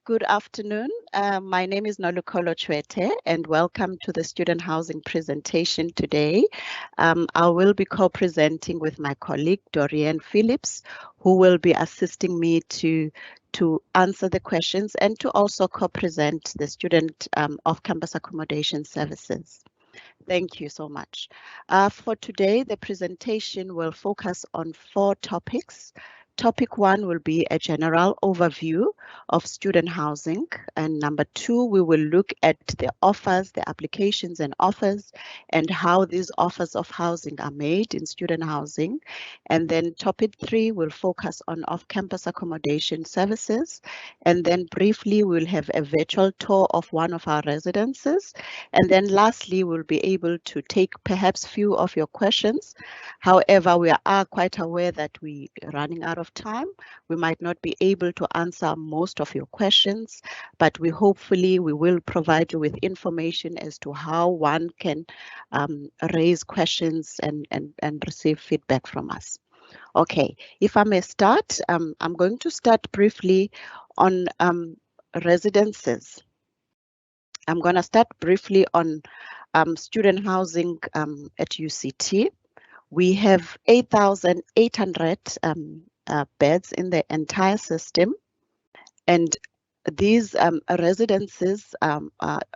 Good afternoon. My name is Nolukholo Tshwete, and welcome to the student housing presentation today. I will be co-presenting with my colleague, Dorian Phillips, who will be assisting me to answer the questions and to also co-present the student off-campus accommodation services. Thank you so much. For today, the presentation will focus on 4 topics. Topic 1 will be a general overview of student housing. And number 2, we will look at the offers, the applications and offers, and how these offers of housing are made in student housing. And then topic 3 will focus on off-campus accommodation services. And then briefly, we'll have a virtual tour of one of our residences. And then lastly, we'll be able to take perhaps few of your questions. However, we are quite aware that we are running out of time. We might not be able to answer most of your questions, but we will provide you with information as to how one can raise questions and receive feedback from us. Okay, if I may start, I'm going to start briefly on residences. I'm going to start briefly on student housing at UCT. We have 8,800 beds in the entire system, and these residences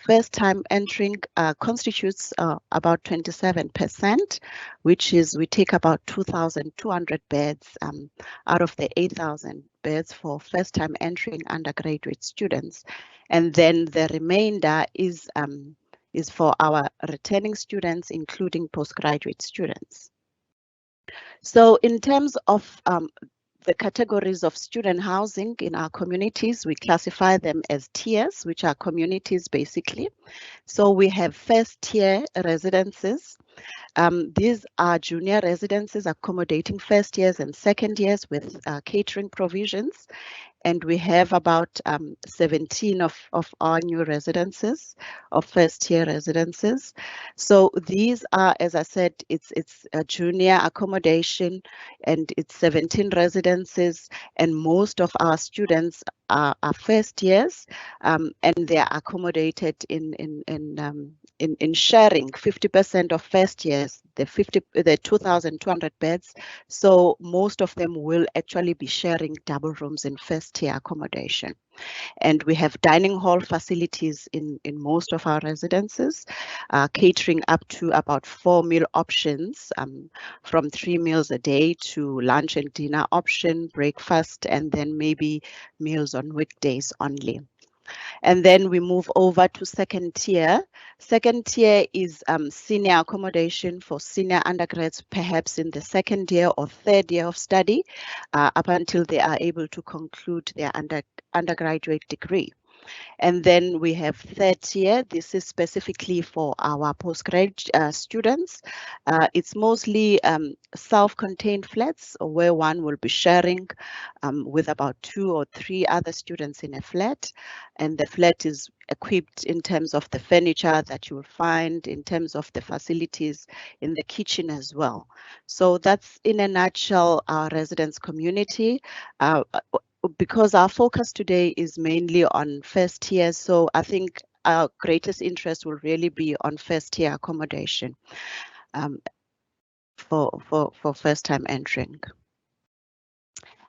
first time entering constitutes about 27%, which is we take about 2,200 beds out of the 8,000 beds for first time entering undergraduate students, and then the remainder is for our returning students, including postgraduate students. So in terms of the categories of student housing in our communities, we classify them as tiers, which are communities basically. So we have first tier residences. These are junior residences accommodating first years and second years with catering provisions. And we have about 17 of our new residences, of first-year residences. So these are, as I said, it's a junior accommodation, and it's 17 residences, and most of our students are first years, and they are accommodated in sharing 50% of first years, the 2,200 beds. So most of them will actually be sharing double rooms in first tier accommodation. And we have dining hall facilities in most of our residences, catering up to about 4 meal options, from 3 meals a day to lunch and dinner option, breakfast, and then maybe meals on weekdays only. And then we move over to second tier. Second tier is senior accommodation for senior undergrads, perhaps in the second year or third year of study, up until they are able to conclude their undergraduate degree. And then we have third tier. This is specifically for our postgraduate students. It's mostly self-contained flats where one will be sharing with about 2 or 3 other students in a flat. And the flat is equipped in terms of the furniture that you will find, in terms of the facilities in the kitchen as well. So that's in a nutshell our residence community. Because our focus today is mainly on first year, so I think our greatest interest will really be on first year accommodation for first time entering.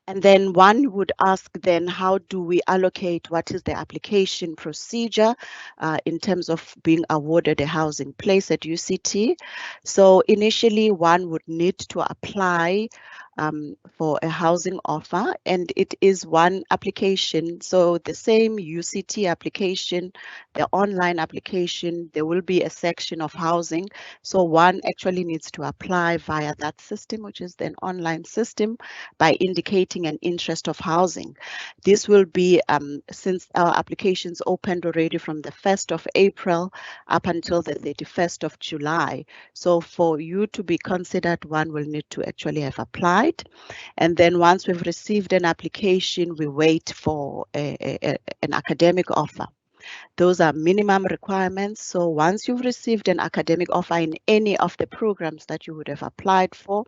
And then one would ask then, how do we allocate? What is the application procedure in terms of being awarded a housing place at UCT? So initially one would need to apply for a housing offer, and it is one application. So the same UCT application, the online application, there will be a section of housing. So one actually needs to apply via that system, which is an online system, by indicating an interest of housing. This will be, since our applications opened already from the 1st of April up until the 31st of July. So for you to be considered, one will need to actually have applied. And then once we've received an application, we wait for an academic offer. Those are minimum requirements. So once you've received an academic offer in any of the programs that you would have applied for,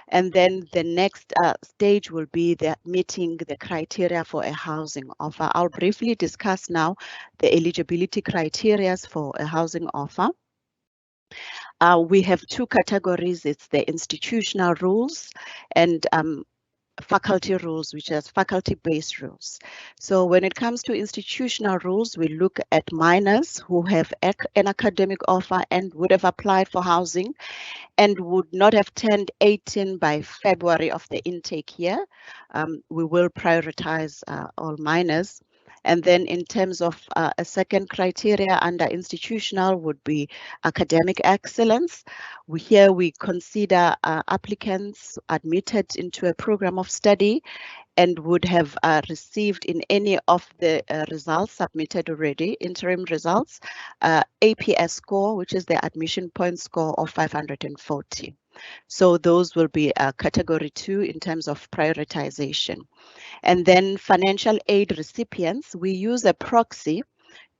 And then the next stage will be the meeting the criteria for a housing offer. I'll briefly discuss now the eligibility criteria for a housing offer. We have two categories. It's the institutional rules and faculty rules, which is faculty-based rules. So when it comes to institutional rules, we look at minors who have an academic offer and would have applied for housing and would not have turned 18 by February of the intake year. We will prioritize all minors. And then in terms of a second criteria under institutional would be academic excellence. Here we consider applicants admitted into a program of study and would have received in any of the results submitted already, interim results, APS score, which is the admission point score of 540. So those will be category 2 in terms of prioritization. And then financial aid recipients, we use a proxy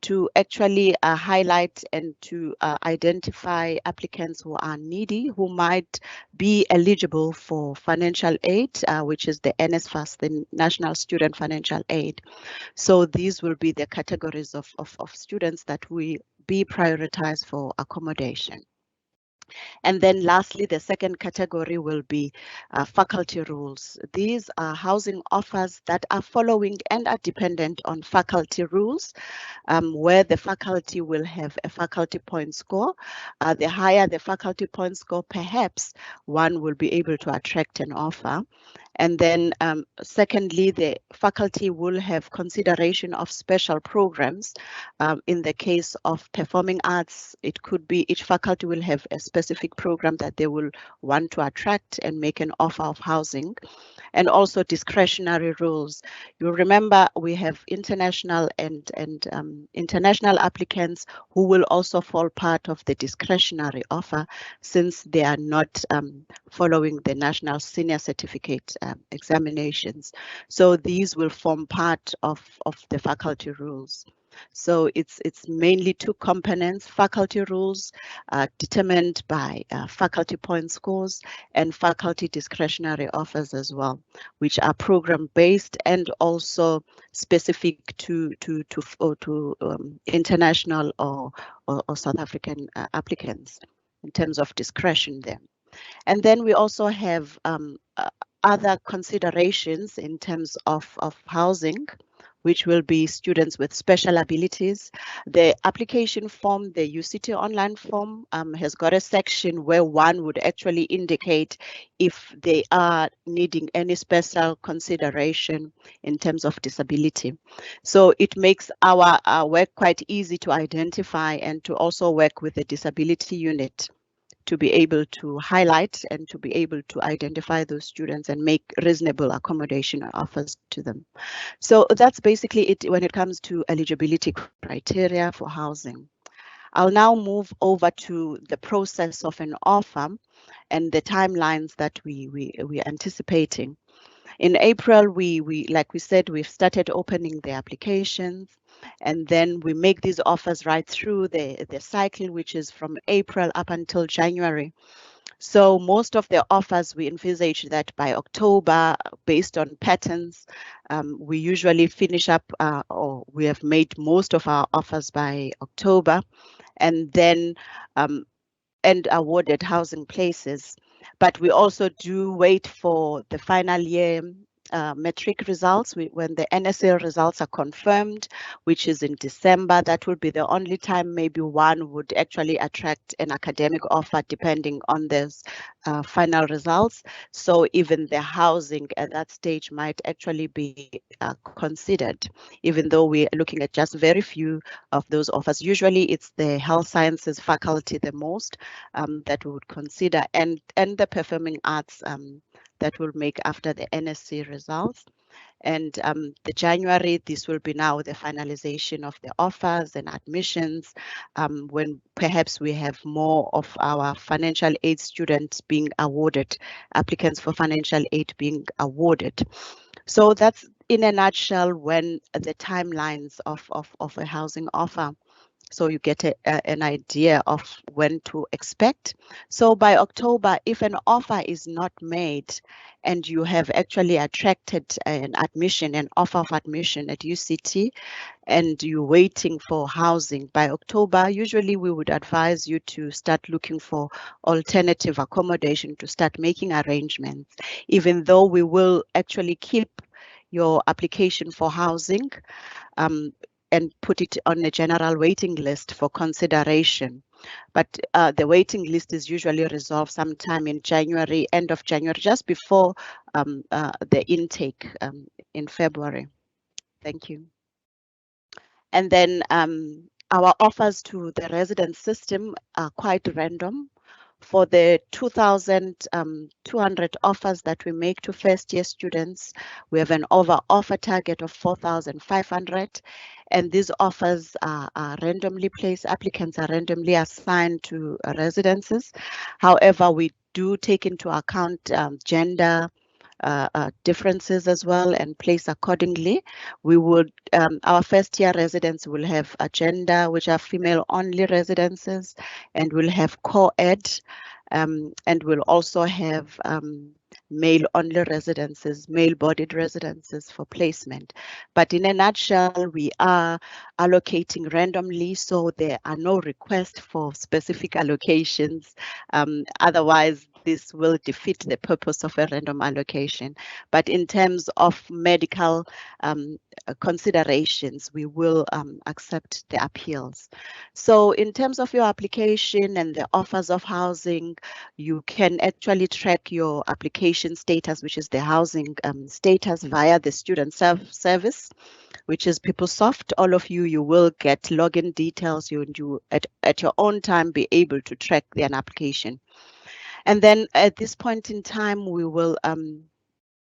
to actually highlight and to identify applicants who are needy, who might be eligible for financial aid, which is the NSFAS, the National Student Financial Aid. So these will be the categories of students that we be prioritized for accommodation. And then lastly, the second category will be faculty rules. These are housing offers that are following and are dependent on faculty rules, where the faculty will have a faculty point score. The higher the faculty point score, perhaps one will be able to attract an offer. And then secondly, the faculty will have consideration of special programs. In the case of performing arts, it could be each faculty will have a specific program that they will want to attract and make an offer of housing. And also discretionary rules. You remember we have international and international applicants who will also fall part of the discretionary offer since they are not following the national senior certificate examinations. So these will form part of the faculty rules. So it's mainly two components: faculty rules determined by faculty point scores and faculty discretionary offers as well, which are program based and also specific to international or South African applicants in terms of discretion there. And then we also have other considerations in terms of housing, which will be students with special abilities. The application form, the UCT online form, has got a section where one would actually indicate if they are needing any special consideration in terms of disability. So it makes our work quite easy to identify and to also work with the disability unit to be able to highlight and to be able to identify those students and make reasonable accommodation offers to them. So that's basically it when it comes to eligibility criteria for housing. I'll now move over to the process of an offer and the timelines that we're anticipating. In April, like we said, we've started opening the applications, and then we make these offers right through the cycle, which is from April up until January. So most of the offers we envisage that by October, based on patterns, we usually finish up or we have made most of our offers by October, and then and awarded housing places. But we also do wait for the final year metric results. When the NSL results are confirmed, which is in December, that will be the only time maybe one would actually attract an academic offer depending on those final results. So even the housing at that stage might actually be considered, even though we're looking at just very few of those offers. Usually it's the health sciences faculty the most that we would consider, and the performing arts that will make after the NSC results. And the January, this will be now the finalization of the offers and admissions, when perhaps we have more of our financial aid students being awarded, applicants for financial aid being awarded. So that's in a nutshell when the timelines of a housing offer. so you get an idea of when to expect. So by October, if an offer is not made and you have actually attracted an offer of admission at UCT, and you're waiting for housing by October, usually we would advise you to start looking for alternative accommodation, to start making arrangements, even though we will actually keep your application for housing and put it on a general waiting list for consideration. But the waiting list is usually resolved sometime in January, end of January, just before the intake in February. Thank you. And then our offers to the resident system are quite random. For the 2,200 offers that we make to first year students, we have an offer target of 4,500. And these offers are randomly placed. Applicants are randomly assigned to residences. However, we do take into account gender, differences as well and place accordingly. We would, our first year residents will have agenda, which are female only residences, and we'll have co-ed, and we'll also have male only residences, male bodied residences for placement. But in a nutshell, we are allocating randomly, so there are no requests for specific allocations. Otherwise, this will defeat the purpose of a random allocation. But in terms of medical considerations, we will accept the appeals. So in terms of your application and the offers of housing, you can actually track your application status, which is the housing status, via the student service, which is PeopleSoft. All of you will get login details. You at your own time be able to track an application. And then at this point in time, we will,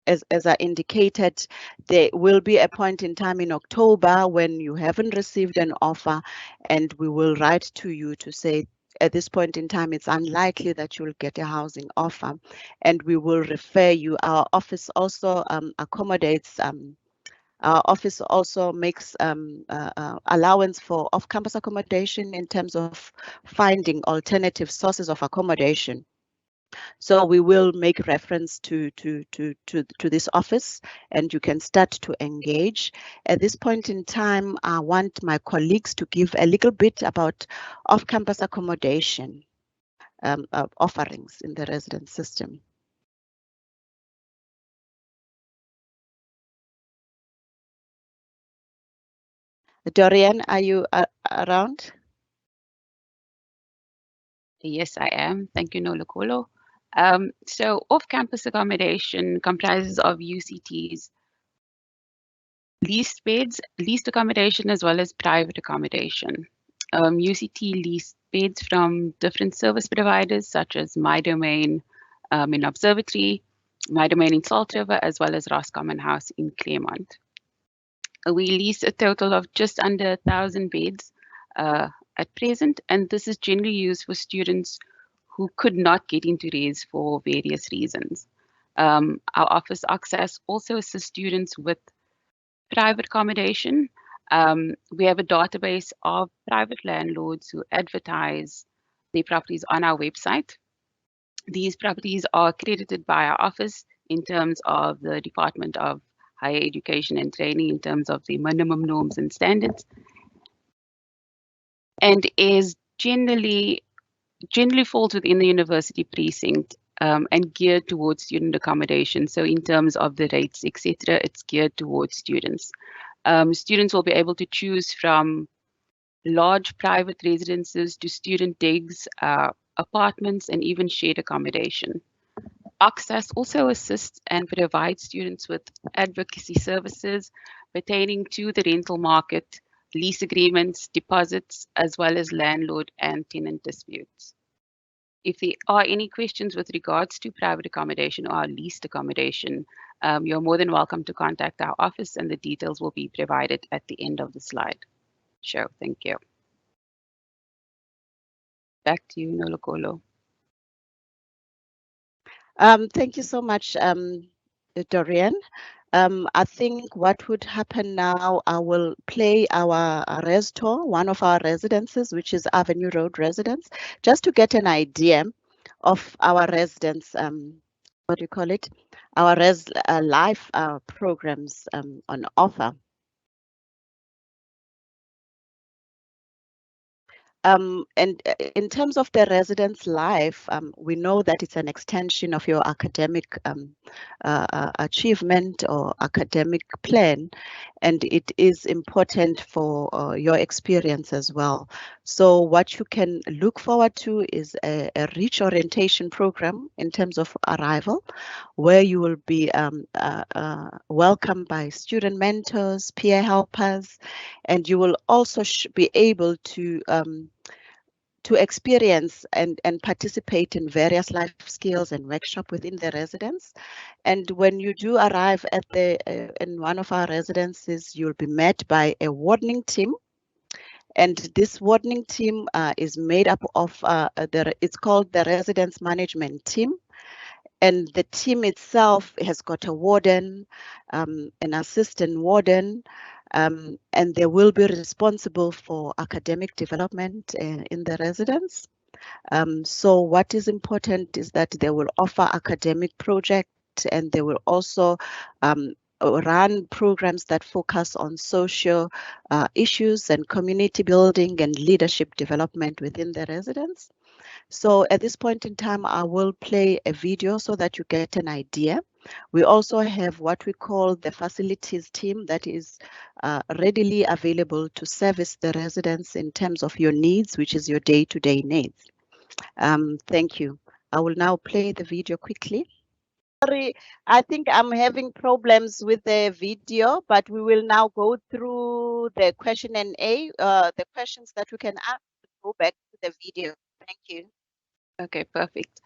as I indicated, there will be a point in time in October when you haven't received an offer, and we will write to you to say, at this point in time, it's unlikely that you'll get a housing offer, and we will refer you. Our office also accommodates. Our office also makes allowance for off-campus accommodation in terms of finding alternative sources of accommodation. So we will make reference to this office, and you can start to engage. At this point in time, I want my colleagues to give a little bit about off-campus accommodation offerings in the resident system. Dorian, are you around? Yes, I am. Thank you, Nolukholo. So off-campus accommodation comprises of UCT's leased beds, leased accommodation, as well as private accommodation. UCT leased beds from different service providers such as My Domain in Observatory, My Domain in Salt River, as well as Roscommon House in Claremont. We lease a total of just under 1,000 beds at present, and this is generally used for students who could not get into RES for various reasons. Our office access also assists students with private accommodation. We have a database of private landlords who advertise their properties on our website. These properties are accredited by our office in terms of the Department of Higher Education and Training, in terms of the minimum norms and standards, and is generally falls within the university precinct and geared towards student accommodation. So in terms of the rates, etc., it's geared towards students. Students will be able to choose from large private residences to student digs, apartments, and even shared accommodation. Access also assists and provides students with advocacy services pertaining to the rental market, lease agreements, deposits, as well as landlord and tenant disputes. If there are any questions with regards to private accommodation or leased accommodation, you're more than welcome to contact our office, and the details will be provided at the end of the slide. Sure, thank you. Back to you, Nolukholo. Thank you so much, Dorian. I think what would happen now, I will play our res tour, one of our residences, which is Avenue Road Residence, just to get an idea of our residents, what do you call it? Our life programs on offer. And in terms of the residence life, we know that it's an extension of your academic achievement or academic plan, and it is important for your experience as well. So what you can look forward to is a rich orientation program in terms of arrival, where you will be welcomed by student mentors, peer helpers, and you will also be able to experience and participate in various life skills and workshop within the residence. And when you do arrive at the in one of our residences, you'll be met by a wardening team. And this wardening team is made up of it's called the residence management team. And the team itself has got a warden, an assistant warden, and they will be responsible for academic development in the residence. So what is important is that they will offer academic projects, and they will also run programs that focus on social issues and community building and leadership development within the residence. So at this point in time, I will play a video so that you get an idea. We also have what we call the facilities team that is readily available to service the residents in terms of your needs, which is your day-to-day needs. Thank you. I will now play the video quickly. Sorry, I think I'm having problems with the video, but we will now go through the question and the questions that we can ask. Go back to the video. Thank you. Okay, perfect.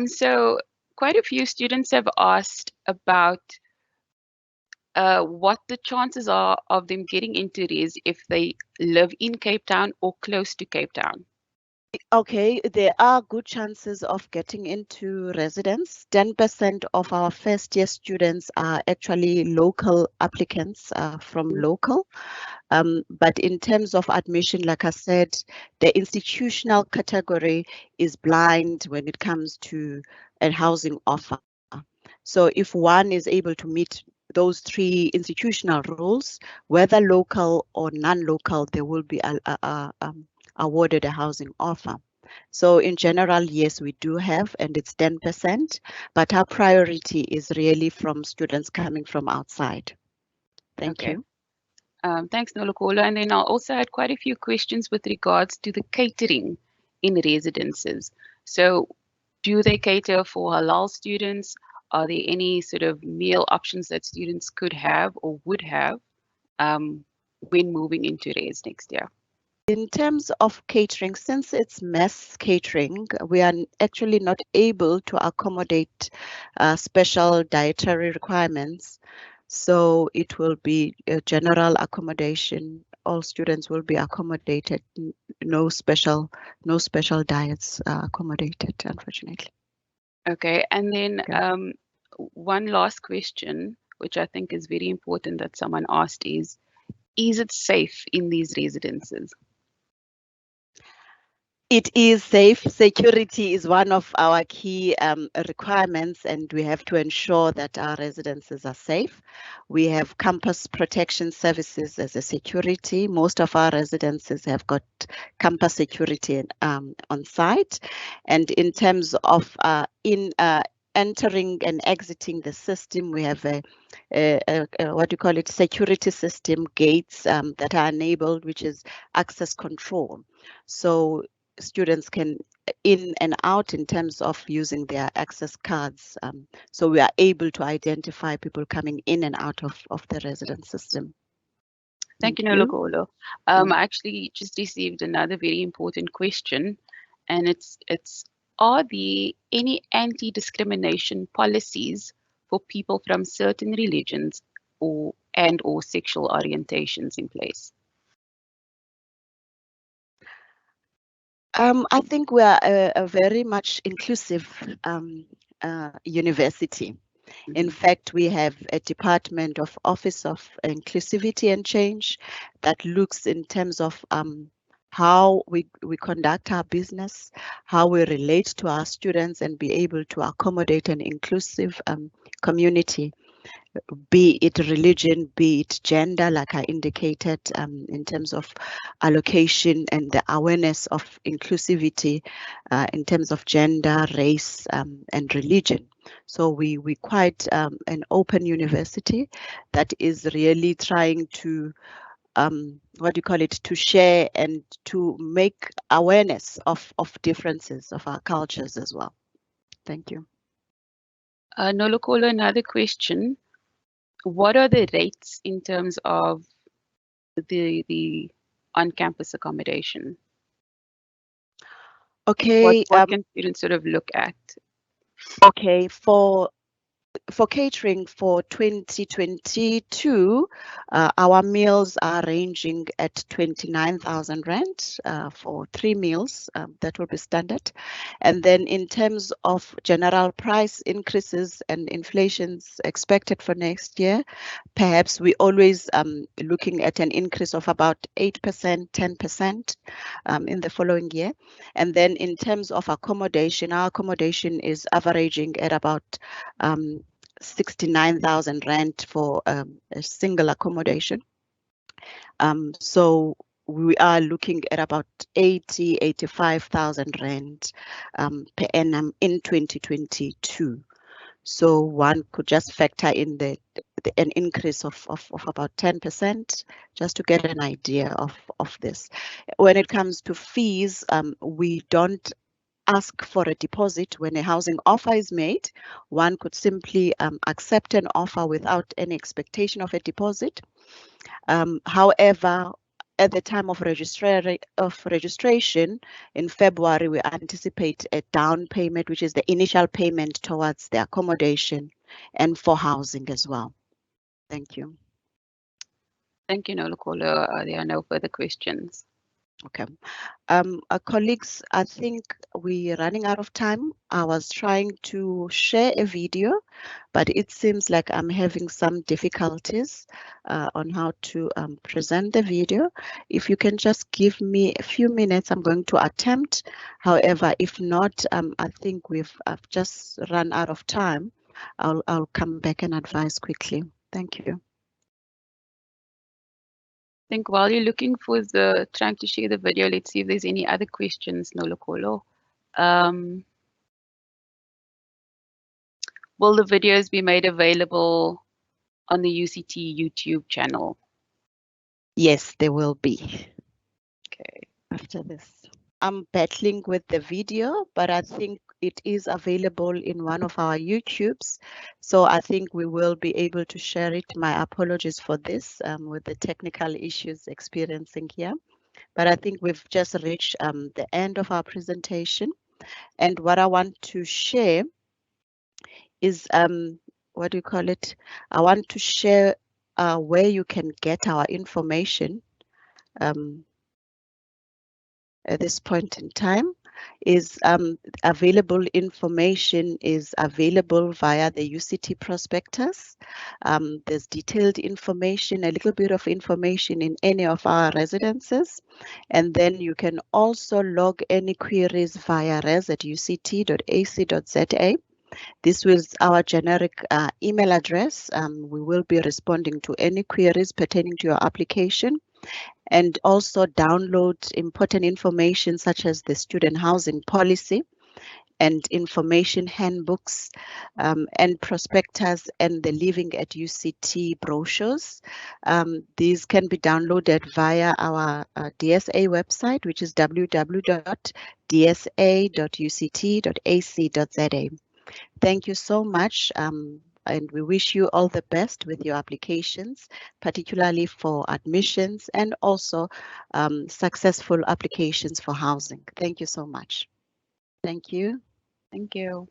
So quite a few students have asked about what the chances are of them getting into res if they live in Cape Town or close to Cape Town. Okay, there are good chances of getting into residence. 10% of our first year students are actually local applicants from local. But in terms of admission, like I said, the institutional category is blind when it comes to a housing offer. So if one is able to meet those three institutional rules, whether local or non-local, they will be awarded a housing offer. So in general, yes, we do have, and it's 10%, but our priority is really from students coming from outside. Thank Okay. you. Thanks, Nolukholo. And then I also had quite a few questions with regards to the catering in residences. So do they cater for halal students? Are there any sort of meal options that students could have or would have when moving into res next year? In terms of catering, since it's mess catering, we are actually not able to accommodate special dietary requirements. So it will be a general accommodation. All students will be accommodated. No special diets accommodated, unfortunately. Okay, and then Okay. one last question, which I think is very important that someone asked is it safe in these residences? It is safe. Security is one of our key requirements, and we have to ensure that our residences are safe. We have campus protection services as a security. Most of our residences have got campus security on site. And in terms of entering and exiting the system, we have a what do you call it, security system gates that are enabled, which is access control. So students can in and out in terms of using their access cards. So we are able to identify people coming in and out of the residence system. Thank you, You. Nolukholo. I actually just received another very important question, and it's are there any anti-discrimination policies for people from certain religions or sexual orientations in place? I think we are a very much inclusive university. In fact, we have a Department of Office of Inclusivity and Change that looks in terms of how we conduct our business, how we relate to our students and be able to accommodate an inclusive community, be it religion, be it gender, like I indicated, in terms of allocation and the awareness of inclusivity in terms of gender, race, and religion. So we quite an open university that is really trying to what do you call it, to share and to make awareness of differences of our cultures as well. Thank you. Nolukholo, another question. What are the rates in terms of the on-campus accommodation? Okay. What can students sort of look at? Okay, for catering for 2022, our meals are ranging at 29,000 rand for 3 meals. That will be standard. And then in terms of general price increases and inflations expected for next year, perhaps we always looking at an increase of about 8%, 10% in the following year. And then in terms of accommodation, our accommodation is averaging at about 69,000 rand for a single accommodation. So we are looking at about 85,000 rand per annum in 2022. So one could just factor in an increase of about 10%, just to get an idea of this. When it comes to fees, we don't ask for a deposit when a housing offer is made. One could simply accept an offer without any expectation of a deposit. However, at the time of registration in February, we anticipate a down payment, which is the initial payment towards the accommodation and for housing as well. Thank you. Thank you, Nolukholo. There are no further questions. Okay. Colleagues, I think we're running out of time. I was trying to share a video, but it seems like I'm having some difficulties on how to present the video. If you can just give me a few minutes, I'm going to attempt. However, if not, I think I've just run out of time. I'll come back and advise quickly. Thank you. I think while you're looking for trying to share the video, let's see if there's any other questions, Nolukholo. Will the videos be made available on the UCT YouTube channel? Yes, they will be. Okay. After this. I'm battling with the video, but I think it is available in one of our YouTubes. So I think we will be able to share it. My apologies for this with the technical issues experiencing here. But I think we've just reached the end of our presentation. And what I want to share is, what do you call it? I want to share where you can get our information at this point in time. Is available information is available via the UCT prospectus. There's detailed information, a little bit of information in any of our residences. And then you can also log any queries via res@uct.ac.za. This was our generic email address. We will be responding to any queries pertaining to your application, and also download important information such as the student housing policy and information handbooks and prospectus and the Living at UCT brochures. These can be downloaded via our DSA website, which is www.dsa.uct.ac.za. Thank you so much. And we wish you all the best with your applications, particularly for admissions and also successful applications for housing. Thank you so much. Thank you. Thank you.